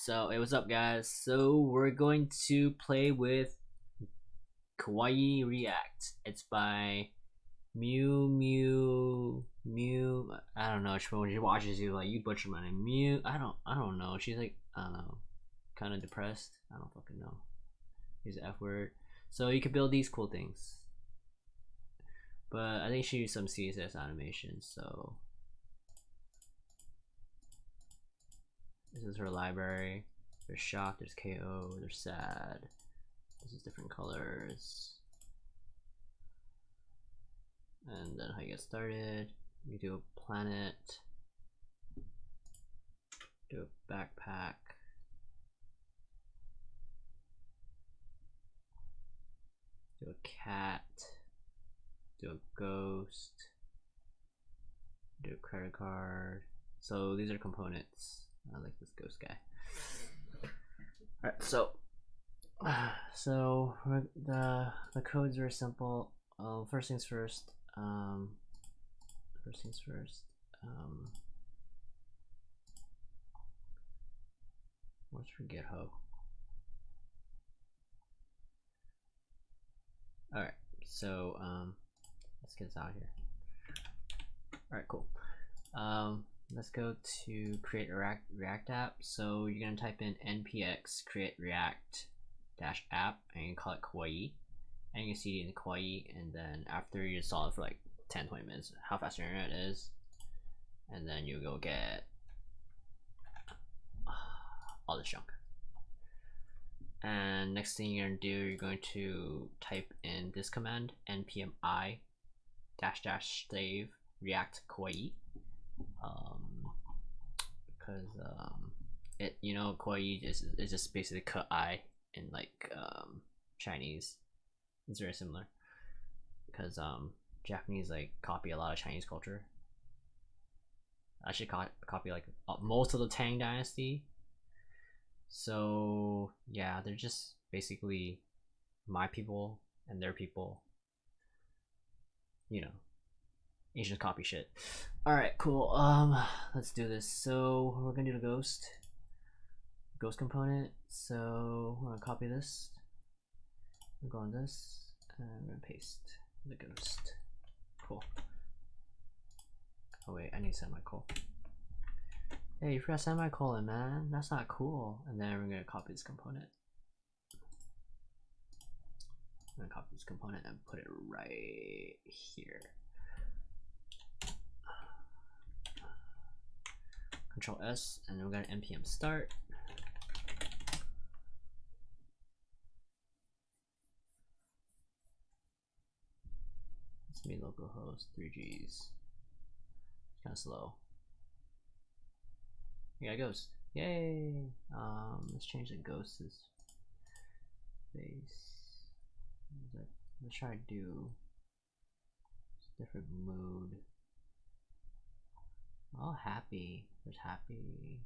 So, hey, what's up, guys? So, we're going to play with Kawaii React. It's by Mew. I don't know. When she watches you, like, you butcher my name. Mew. I don't know. She's like, I don't know, kind of depressed. I don't fucking know. Use the F word. So you can build these cool things. But I think she used some CSS animation. So this is her library. There's shock, there's KO, there's sad. This is different colors. And then how you get started. You do a planet. Do a backpack. Do a cat. Do a ghost. Do a credit card. So these are components. I like this ghost guy. Alright, so the code's very simple. First things first. What's for GitHub? Alright, so let's get this out here. Alright, cool. Let's go to create a React app. So you're gonna type in npx create react -app and you call it kawaii, and you can see it in kawaii, and then after you install it for like 10-20 minutes, how fast your internet is, and then you go get all this junk. And next thing you're gonna do, you're going to type in this command npm i -- save react kawaii, because it, you know, kawaii is just basically ka in like Chinese. It's very similar because Japanese like copy a lot of Chinese culture. I should copy like most of the Tang Dynasty. So yeah, they're just basically my people and their people. You know, Asians copy shit. All right, cool. Let's do this. So we're gonna do the ghost component. So we're gonna copy this. We're going this, and I'm gonna paste the ghost. Cool. Oh wait, I need semicolon. Hey, you forgot semicolon, man. That's not cool. And then we're gonna copy this component. I'm gonna copy this component and put it right here. Control S, and then we're gonna npm start. Let's be localhost 3Gs. It's kind of slow. Yeah, ghost. Yay! Let's change the ghost's face. Let's try to do different mood. Oh, happy. There's happy.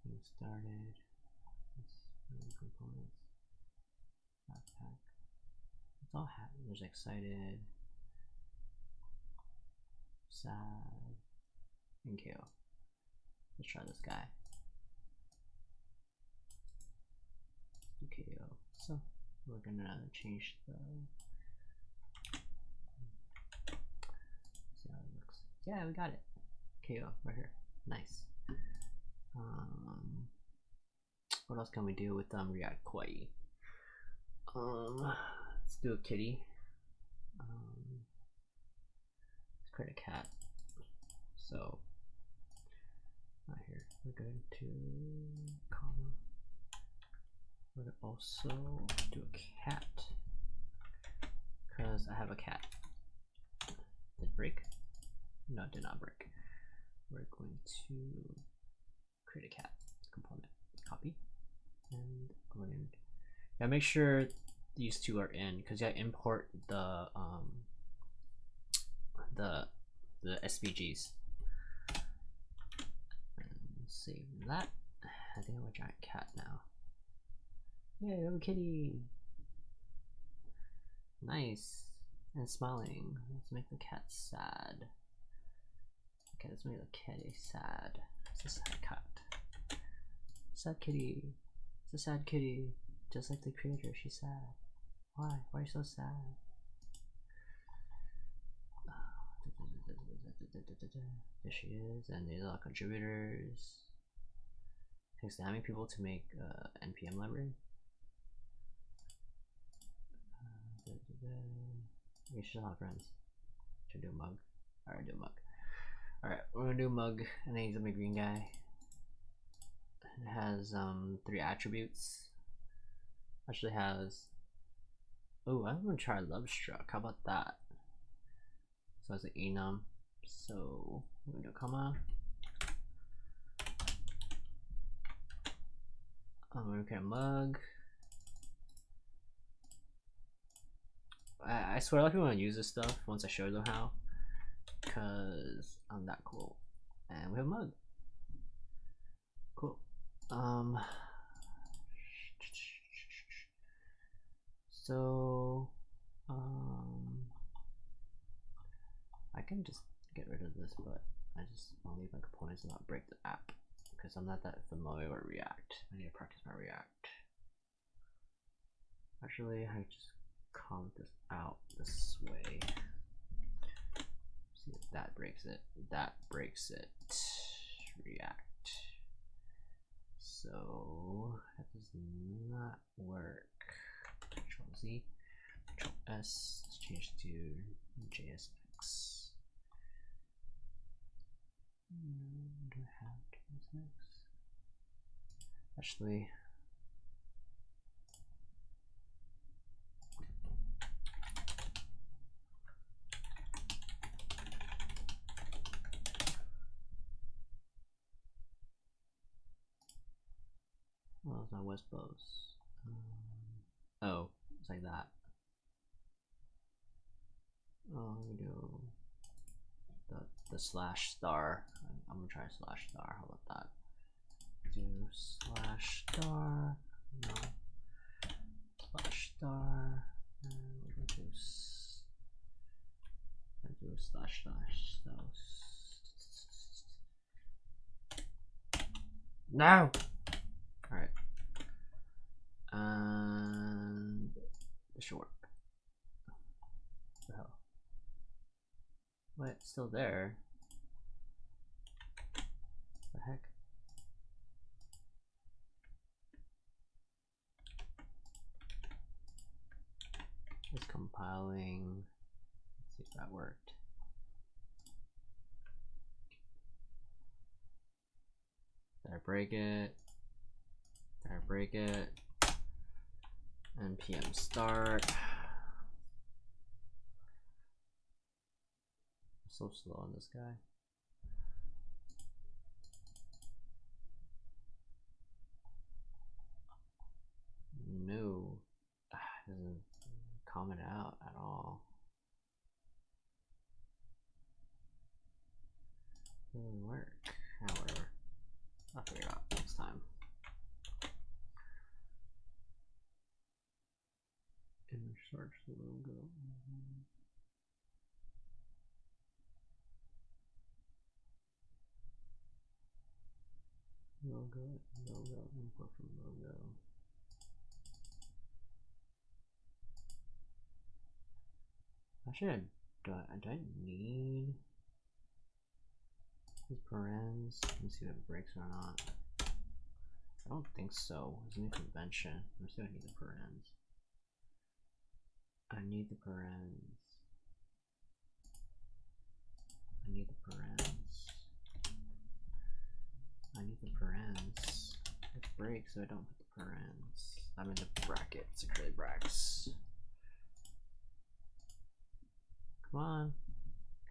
Get started. Components. Backpack. It's all happy. There's excited, sad, and KO. Let's try this guy. KO. So we're gonna change the. See how it looks. Yeah, we got it. KO right here. Nice. What else can we do with React Kawaii? Let's do a kitty. Let's create a cat. So right here, we're going to comma. We're gonna also do a cat because I have a cat. Did it break? No, it did not break. We're going to create a cat component. Copy, and we're gonna make sure these two are in, because you gotta import the SVGs. And save that. I think I'm a giant cat now. Yay, we have a kitty. Nice. And smiling. Let's make the cat sad. Okay, Let's make the kitty sad. It's a sad cat. Sad kitty. It's a sad kitty. Just like the creator, she's sad. Why? Why are you so sad? There she is, and these are contributors. Thanks to having people to make npm library. We should have friends. Should do a mug. Alright, do a mug. Alright, we're gonna do a mug, and then he's gonna be a green guy. It has 3 attributes. Actually has. Oh, I'm gonna try Love Struck. How about that? So it's an enum. So we're gonna do a comma. I'm gonna create a mug. I swear a lot of people want to use this stuff once I show them how, because I'm that cool. And we have a mug. Cool. So I can just get rid of this, but I just want to leave my components and not break the app because I'm not that familiar with React. I need to practice my React. Actually, I just comment this out this way. See if that breaks it. That breaks it. React. So that does not work. Control Z, Control S. Let's change to JSX. Do I have JSX? Actually, well, it's not West Bose. Oh, it's like that. Oh, we do the slash star. I'm gonna try slash star. How about that? Do slash star. No. Slash star. And we're gonna do slash slash. So. No. All right. And this should work. What the hell? What? It's still there. What the heck? It's compiling. Let's see if that worked. Did I break it? Did I break it? npm start. So slow on this guy. No, doesn't comment out at all. Doesn't work. However, I'll figure it out next time. Image search the logo. Logo, import from logo. Actually, do I need these parens? Let me see if it breaks or not. I don't think so. It's a new convention. Let me see if I need the parens. I need the parens. I need the parens. I need the parens. It breaks, so I don't put the parens. I'm in the brackets, the curly brackets. Come on.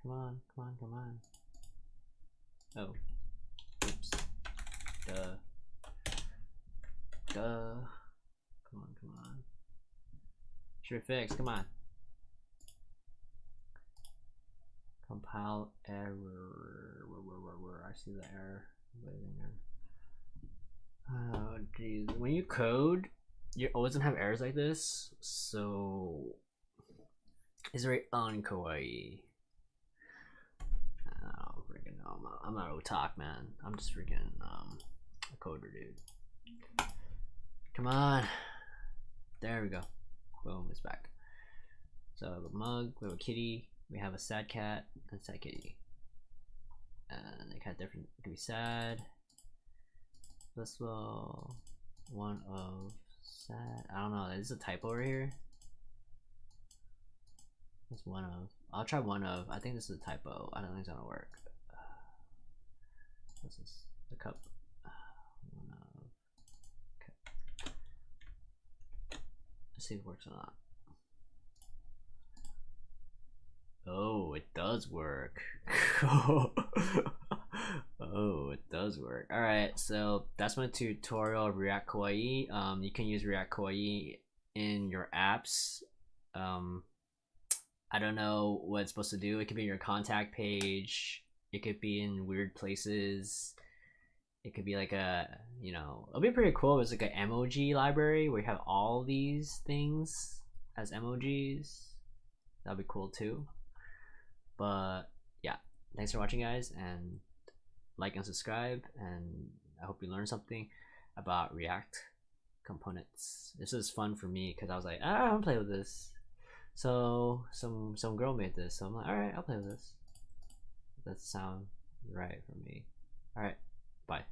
Come on, come on, come on. Oh. Oops. Duh. Duh. Come on, come on. Should be fixed, come on. Compile error. I see the error. Oh geez. When you code, you always gonna have errors like this, so it's very unkawaii. Oh, freaking hell. I'm not otak, man. I'm just freaking a coder, dude. Come on. There we go. Boom, it's back. So we have a mug, we have a kitty, we have a sad cat, and a sad kitty. And they kind of different. It could be sad. Blissful. One of sad. I don't know. Is a typo right here? That's one of. I'll try one of. I think this is a typo. I don't think it's gonna work. What's this? The cup. One of. Okay. Let's see if it works or not. Oh, it does work. Oh, it does work. All right, so that's my tutorial of react-kawaii. You can use react-kawaii in your apps. I don't know what it's supposed to do. It could be in your contact page. It could be in weird places. It could be like a, you know, it'll be pretty cool. It's like an emoji library where you have all these things as emojis. That'd be cool too. But yeah, thanks for watching, guys, and like and subscribe, and I hope you learned something about React components. This is fun for me because I was like, I want to play with this. So some girl made this, so I'm like, all right, I'll play with this. That sounds right for me. All right, bye.